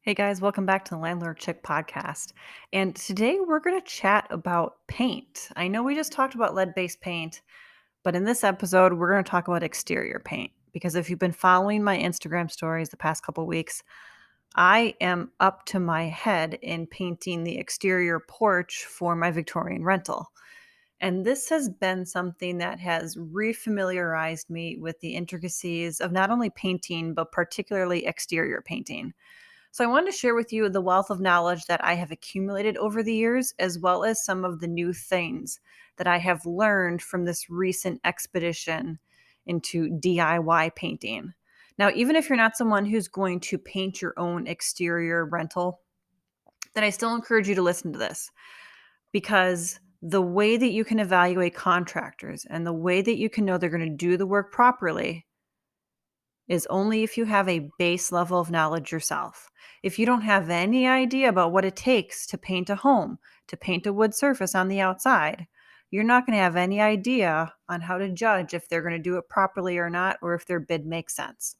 Hey guys, welcome back to the Landlord Chick podcast. And today we're going to chat about paint. I know we just talked about lead based paint, but in this episode, we're going to talk about exterior paint. Because if you've been following my Instagram stories the past couple weeks, I am up to my head in painting the exterior porch for my Victorian rental. And this has been something that has refamiliarized me with the intricacies of not only painting, but particularly exterior painting. So, I wanted to share with you the wealth of knowledge that I have accumulated over the years, as well as some of the new things that I have learned from this recent expedition into DIY painting. Now, even if you're not someone who's going to paint your own exterior rental, then I still encourage you to listen to this because the way that you can evaluate contractors and the way that you can know they're going to do the work properly is only if you have a base level of knowledge yourself. If you don't have any idea about what it takes to paint a home, to paint a wood surface on the outside, you're not going to have any idea on how to judge if they're going to do it properly or not, or if their bid makes sense.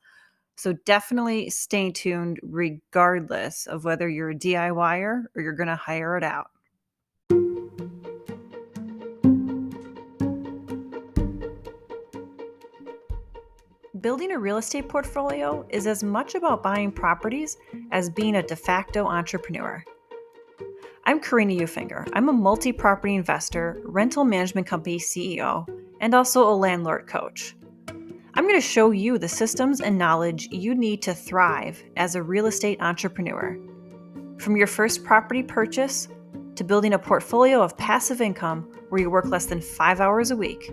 So definitely stay tuned regardless of whether you're a DIYer or you're going to hire it out. Building a real estate portfolio is as much about buying properties as being a de facto entrepreneur. I'm Karina Ufinger. I'm a multi-property investor, rental management company CEO, and also a landlord coach. I'm going to show you the systems and knowledge you need to thrive as a real estate entrepreneur. From your first property purchase to building a portfolio of passive income where you work less than 5 hours a week,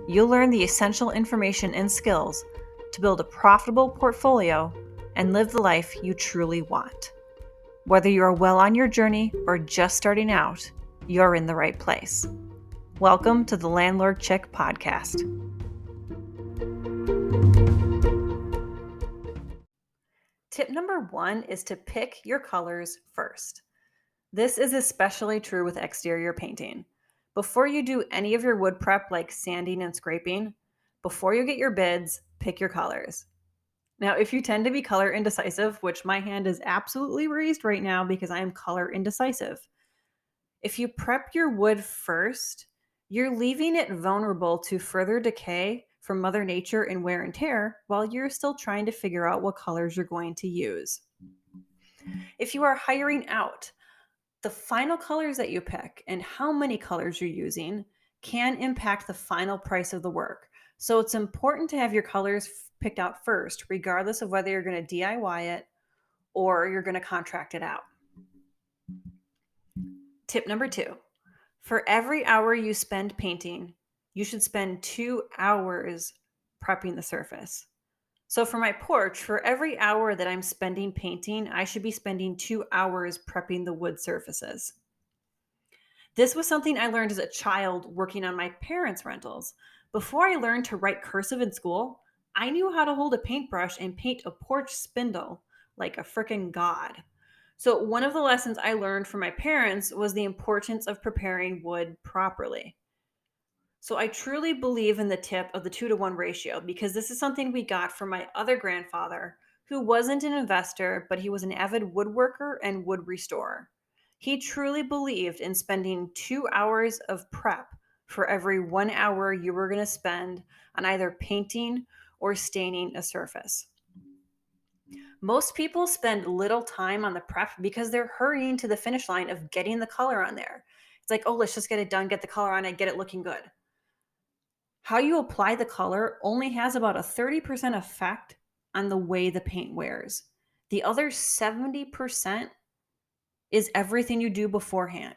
you'll learn the essential information and skills to build a profitable portfolio and live the life you truly want. Whether you're well on your journey or just starting out, you're in the right place. Welcome to the Landlord Chick podcast. Tip number 1 is to pick your colors first. This is especially true with exterior painting. Before you do any of your wood prep like sanding and scraping, before you get your bids, pick your colors. Now, if you tend to be color indecisive, which my hand is absolutely raised right now because I am color indecisive, if you prep your wood first, you're leaving it vulnerable to further decay from Mother Nature and wear and tear while you're still trying to figure out what colors you're going to use. If you are hiring out, the final colors that you pick and how many colors you're using can impact the final price of the work. So it's important to have your colors picked out first, regardless of whether you're going to DIY it or you're going to contract it out. Tip number 2, for every hour you spend painting, you should spend 2 hours prepping the surface. So for my porch, for every hour that I'm spending painting, I should be spending 2 hours prepping the wood surfaces. This was something I learned as a child working on my parents' rentals. Before I learned to write cursive in school, I knew how to hold a paintbrush and paint a porch spindle like a frickin' god. So, one of the lessons I learned from my parents was the importance of preparing wood properly. So, I truly believe in the tip of the 2-to-1 ratio because this is something we got from my other grandfather who wasn't an investor, but he was an avid woodworker and wood restorer. He truly believed in spending 2 hours of prep for every 1 hour you were going to spend on either painting or staining a surface. Most people spend little time on the prep because they're hurrying to the finish line of getting the color on there. It's like, oh, let's just get it done, get the color on it, get it looking good. How you apply the color only has about a 30% effect on the way the paint wears. The other 70% is everything you do beforehand.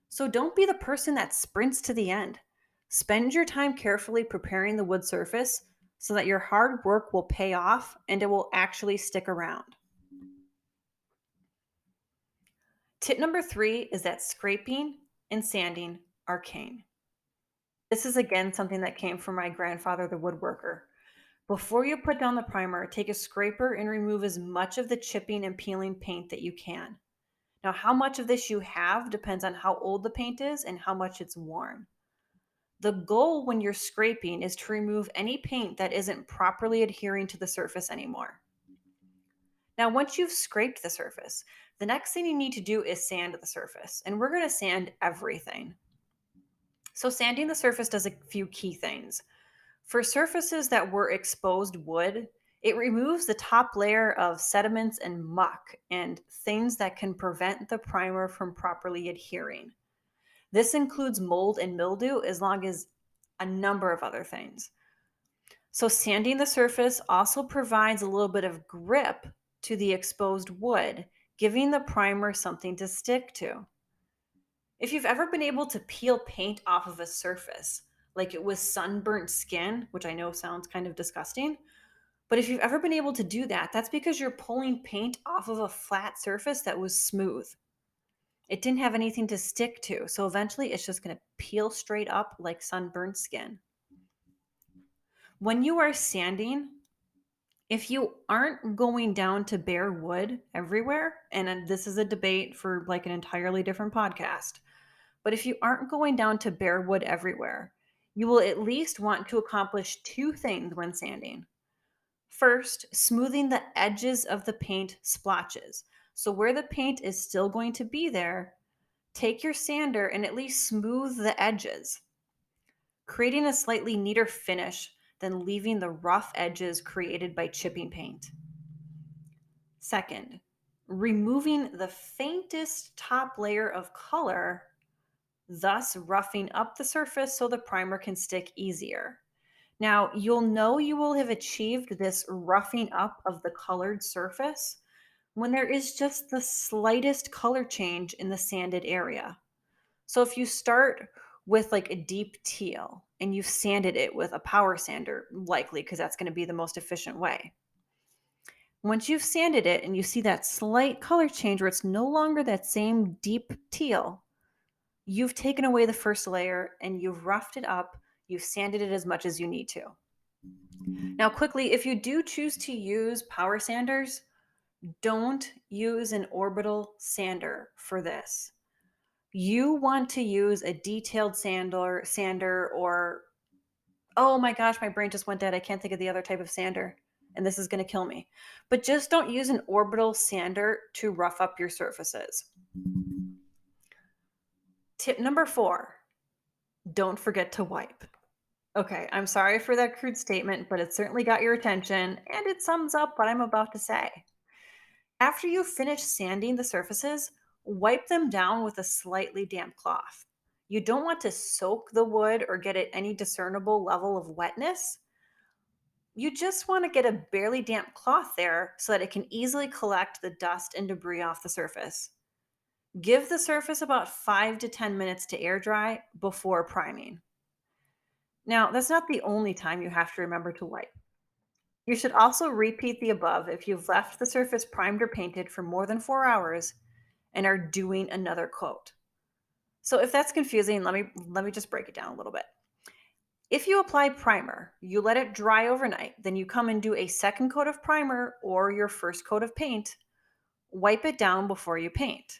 So don't be the person that sprints to the end. Spend your time carefully preparing the wood surface so that your hard work will pay off and it will actually stick around. Tip number 3 is that scraping and sanding are king. This is again something that came from my grandfather, the woodworker. Before you put down the primer, take a scraper and remove as much of the chipping and peeling paint that you can. Now, how much of this you have depends on how old the paint is and how much it's worn. The goal when you're scraping is to remove any paint that isn't properly adhering to the surface anymore. Now, once you've scraped the surface, the next thing you need to do is sand the surface, and we're going to sand everything. So, sanding the surface does a few key things. For surfaces that were exposed wood, it removes the top layer of sediments and muck and things that can prevent the primer from properly adhering. This includes mold and mildew, as long as a number of other things. So, sanding the surface also provides a little bit of grip to the exposed wood, giving the primer something to stick to. If you've ever been able to peel paint off of a surface, like it was sunburnt skin, which I know sounds kind of disgusting, but if you've ever been able to do that, that's because you're pulling paint off of a flat surface that was smooth. It didn't have anything to stick to, so eventually it's just going to peel straight up like sunburnt skin. When you are sanding, if you aren't going down to bare wood everywhere, and this is a debate for like an entirely different podcast, but if you aren't going down to bare wood everywhere, you will at least want to accomplish two things when sanding. First, smoothing the edges of the paint splotches. So where the paint is still going to be there, take your sander and at least smooth the edges, creating a slightly neater finish than leaving the rough edges created by chipping paint. Second, removing the faintest top layer of color, thus roughing up the surface so the primer can stick easier. Now, you'll know you will have achieved this roughing up of the colored surface when there is just the slightest color change in the sanded area. So if you start with like a deep teal and you've sanded it with a power sander, likely because that's going to be the most efficient way. Once you've sanded it and you see that slight color change where it's no longer that same deep teal, you've taken away the first layer and you've roughed it up, you've sanded it as much as you need to. Now, quickly, if you do choose to use power sanders, don't use an orbital sander for this. You want to use a detailed sander or, oh my gosh, my brain just went dead. I can't think of the other type of sander, and this is going to kill me. But just don't use an orbital sander to rough up your surfaces. Tip number 4, don't forget to wipe. Okay, I'm sorry for that crude statement, but it certainly got your attention, and it sums up what I'm about to say. After you finish sanding the surfaces, wipe them down with a slightly damp cloth. You don't want to soak the wood or get it any discernible level of wetness. You just want to get a barely damp cloth there so that it can easily collect the dust and debris off the surface. Give the surface about 5 to 10 minutes to air dry before priming. Now, that's not the only time you have to remember to wipe. You should also repeat the above if you've left the surface primed or painted for more than 4 hours and are doing another coat. So if that's confusing, let me just break it down a little bit. If you apply primer, you let it dry overnight, then you come and do a second coat of primer or your first coat of paint, wipe it down before you paint.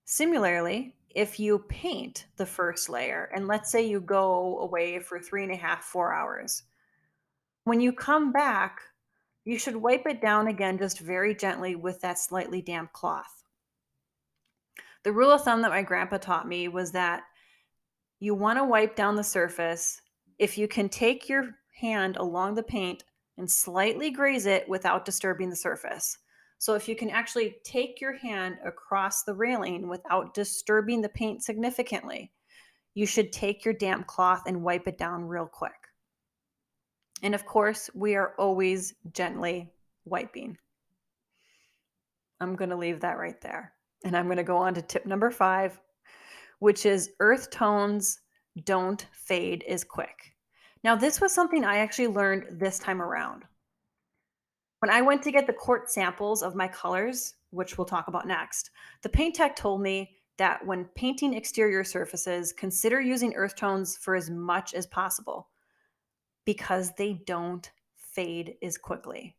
Similarly, if you paint the first layer, and let's say you go away for 3.5, 4 hours, when you come back, you should wipe it down again just very gently with that slightly damp cloth. The rule of thumb that my grandpa taught me was that you want to wipe down the surface if you can take your hand along the paint and slightly graze it without disturbing the surface. So if you can actually take your hand across the railing without disturbing the paint significantly, you should take your damp cloth and wipe it down real quick. And of course, we are always gently wiping. I'm going to leave that right there. And I'm going to go on to tip number 5, which is earth tones don't fade as quick. Now, this was something I actually learned this time around. When I went to get the quart samples of my colors, which we'll talk about next, the paint tech told me that when painting exterior surfaces, consider using earth tones for as much as possible because they don't fade as quickly.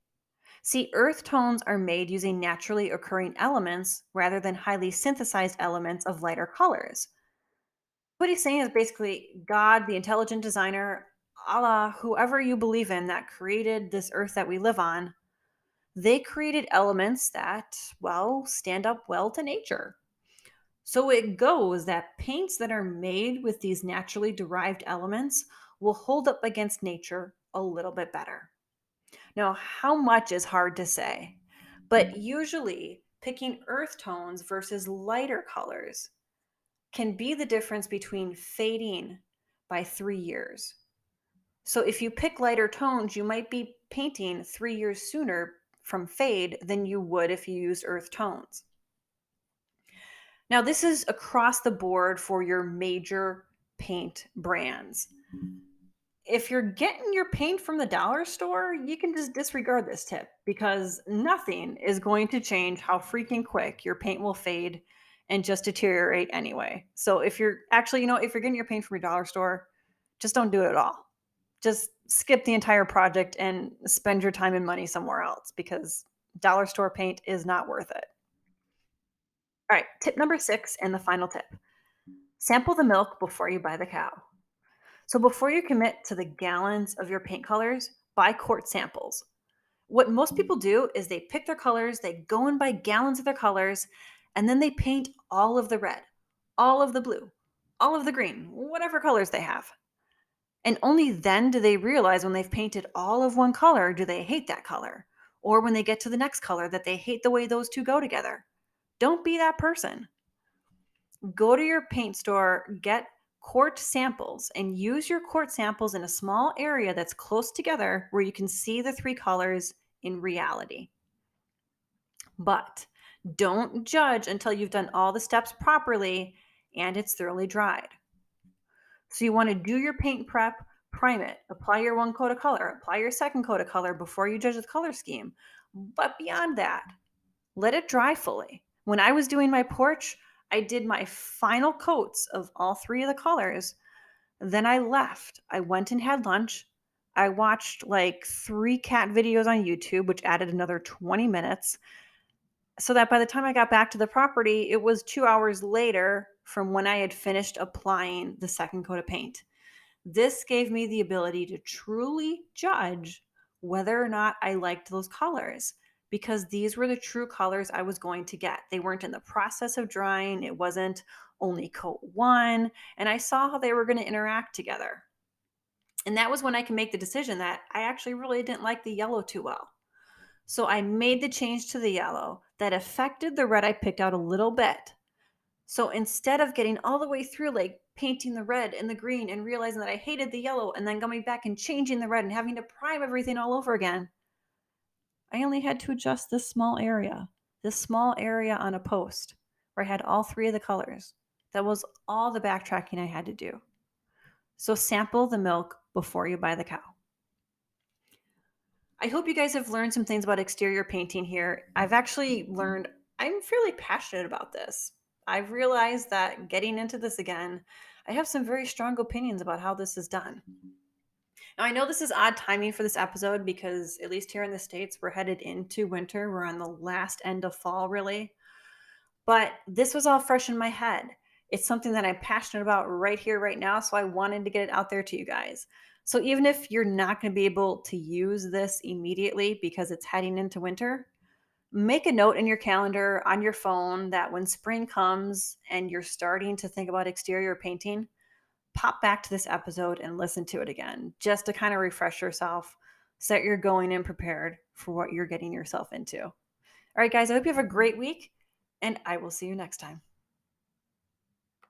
See, earth tones are made using naturally occurring elements rather than highly synthesized elements of lighter colors. What he's saying is basically God, the intelligent designer, Allah, whoever you believe in that created this earth that we live on, They created elements that, well, stand up well to nature. So it goes that paints that are made with these naturally derived elements will hold up against nature a little bit better. Now, how much is hard to say, but usually picking earth tones versus lighter colors can be the difference between fading by 3 years. So if you pick lighter tones, you might be painting 3 years sooner from fade than you would if you used earth tones. Now, this is across the board for your major paint brands. If you're getting your paint from the dollar store, you can just disregard this tip because nothing is going to change how freaking quick your paint will fade and just deteriorate anyway. So if you're actually, if you're getting your paint from your dollar store, just don't do it at all. Just skip the entire project and spend your time and money somewhere else because dollar store paint is not worth it. All right, tip number 6 and the final tip. Sample the milk before you buy the cow. So before you commit to the gallons of your paint colors, buy quart samples. What most people do is they pick their colors, they go and buy gallons of their colors, and then they paint all of the red, all of the blue, all of the green, whatever colors they have. And only then do they realize when they've painted all of one color, do they hate that color? Or when they get to the next color, that they hate the way those two go together. Don't be that person. Go to your paint store, get quart samples, and use your quart samples in a small area that's close together where you can see the three colors in reality. But don't judge until you've done all the steps properly and it's thoroughly dried. So you want to do your paint prep, prime it, apply your one coat of color, apply your second coat of color before you judge the color scheme. But beyond that, let it dry fully. When I was doing my porch, I did my final coats of all three of the colors. Then I left. I went and had lunch. I watched like 3 cat videos on YouTube, which added another 20 minutes. So that by the time I got back to the property, it was 2 hours later from when I had finished applying the second coat of paint. This gave me the ability to truly judge whether or not I liked those colors because these were the true colors I was going to get. They weren't in the process of drying, it wasn't only coat one, and I saw how they were going to interact together. And that was when I can make the decision that I actually really didn't like the yellow too well. So I made the change to the yellow that affected the red I picked out a little bit. So instead of getting all the way through, like painting the red and the green and realizing that I hated the yellow and then going back and changing the red and having to prime everything all over again, I only had to adjust this small area on a post where I had all three of the colors. That was all the backtracking I had to do. So sample the milk before you buy the cow. I hope you guys have learned some things about exterior painting here. I've actually learned I'm fairly passionate about this. I've realized that getting into this again, I have some very strong opinions about how this is done. Now, I know this is odd timing for this episode because, at least here in the States, we're headed into winter. We're on the last end of fall, really. But this was all fresh in my head. It's something that I'm passionate about right here, right now. So I wanted to get it out there to you guys. So even if you're not going to be able to use this immediately because it's heading into winter, make a note in your calendar on your phone that when spring comes and you're starting to think about exterior painting, pop back to this episode and listen to it again just to kind of refresh yourself so that you're going in prepared for what you're getting yourself into. All right, guys, I hope you have a great week and I will see you next time.